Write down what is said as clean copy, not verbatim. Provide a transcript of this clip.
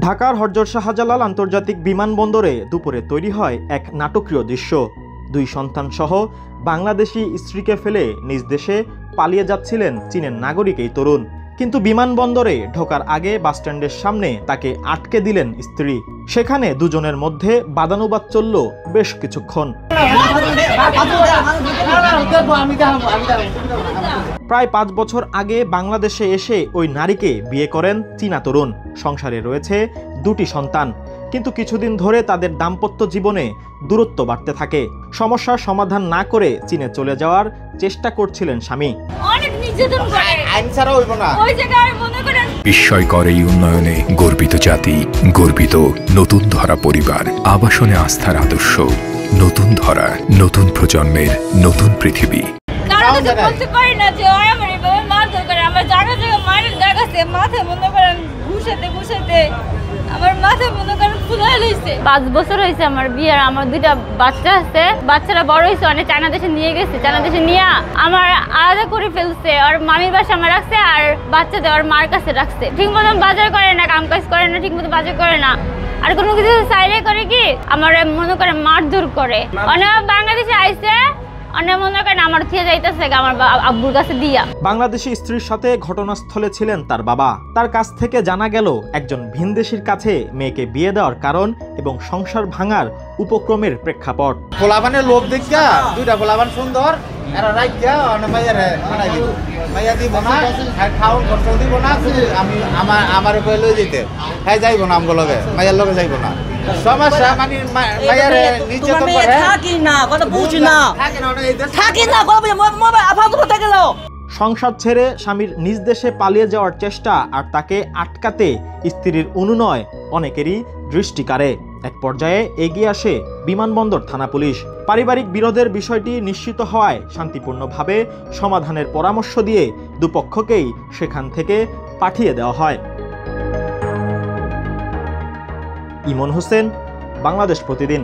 ঢাকার হযরত শাহজালাল আন্তর্জাতিক বিমানবন্দরে দুপুরে তৈরি হয় এক নাটকীয় দৃশ্য। দুই সন্তান সহ বাংলাদেশি স্ত্রীকে ফেলে নিজ দেশে পালিয়ে যাচ্ছিলেন চীনের নাগরিক এই তরুণ। কিন্তু বিমানবন্দরে ঢোকার আগে বাসস্ট্যান্ডের সামনে তাকে আটকে দিলেন স্ত্রী। সেখানে দুজনের মধ্যে বাদানুবাদ চলল বেশ কিছুক্ষণ। প্রায় 5 বছর আগে বাংলাদেশে এসে ওই নারীকে বিয়ে করেন চীনা তরুণ। সংসারে রয়েছে 2টি সন্তান। কিন্তু কিছুদিন ধরে তাদের দাম্পত্য জীবনে দূরত্ব বাড়তে থাকে। সমস্যার সমাধান না করে চীনে চলে যাওয়ার চেষ্টা করছিলেন স্বামী। বিস্ময়কর এই উন্নয়নে গর্বিত জাতি, গর্বিত নতুন ধরা পরিবার, আবাসনে আস্থার আদর্শ, নতুন ধরা, নতুন প্রজন্মের নতুন পৃথিবী। আমার মাথা মনে করেন ফুলে লইছে। 5 বছর হয়েছে আমার বিয়ের। আমার 2টা বাচ্চা আছে। বাচ্চারা বড় হয়েছে, অনেক চায়না দেশে নিয়ে গেছে। চায়না দেশে নিয়ে আমার আলাদা করে ফেলছে। আর মামির বাসা আমার রাখছে, আর বাচ্চাদের ওর মার কাছে রাখছে। ঠিক মতন বাজার করে না, কাম কাজ করে না, ঠিক মতো বাজার করে না। আর কোনো কিছু চাইলে করে কি আমার মনে করে মারধর করে। অনেক বাংলাদেশে আইছে, অনেক মনে করেন আমার থিয়ে যাইতেছে আমার আব্বুর কাছে দিয়া। বাংলাদেশি স্ত্রীর সাথে ঘটনাস্থলে ছিলেন তার বাবা। তার কাছ থেকে জানা গেল একজন ভিনদেশীর কাছে মেয়েকে বিয়ে দেওয়ার কারণ এবং সংসার ভাঙার উপক্রমের প্রেক্ষাপট। পোলাবানের লোভ দেখা 2টা পোলাবান সুন্দর এরা রাইখা মাইয়ারে বানাই দিব। মাইয়া দিব না, খাওন খরচ দিব না। আমি আমার কইলে যেতে হ্যাঁ যাইব না, আমগো লগে মাইয়ার লগে যাইব না। সমস্যা মানে মাইয়ারে নির্যাতন করে। থাকি না, কথা বুঝি না, থাকি না, সংসার ছেড়ে স্বামীর নিজ দেশে পালিয়ে যাওয়ার চেষ্টা আর তাকে আটকাতে স্ত্রীর অনুনয় অনেকেরই দৃষ্টি কাড়ে। এক পর্যায়ে এগিয়ে আসে বিমানবন্দর থানা পুলিশ। পারিবারিক বিরোধের বিষয়টি নিশ্চিত হওয়ায় শান্তিপূর্ণভাবে সমাধানের পরামর্শ দিয়ে দুপক্ষকেই সেখান থেকে পাঠিয়ে দেওয়া হয়। ইমন হোসেন, বাংলাদেশ প্রতিদিন।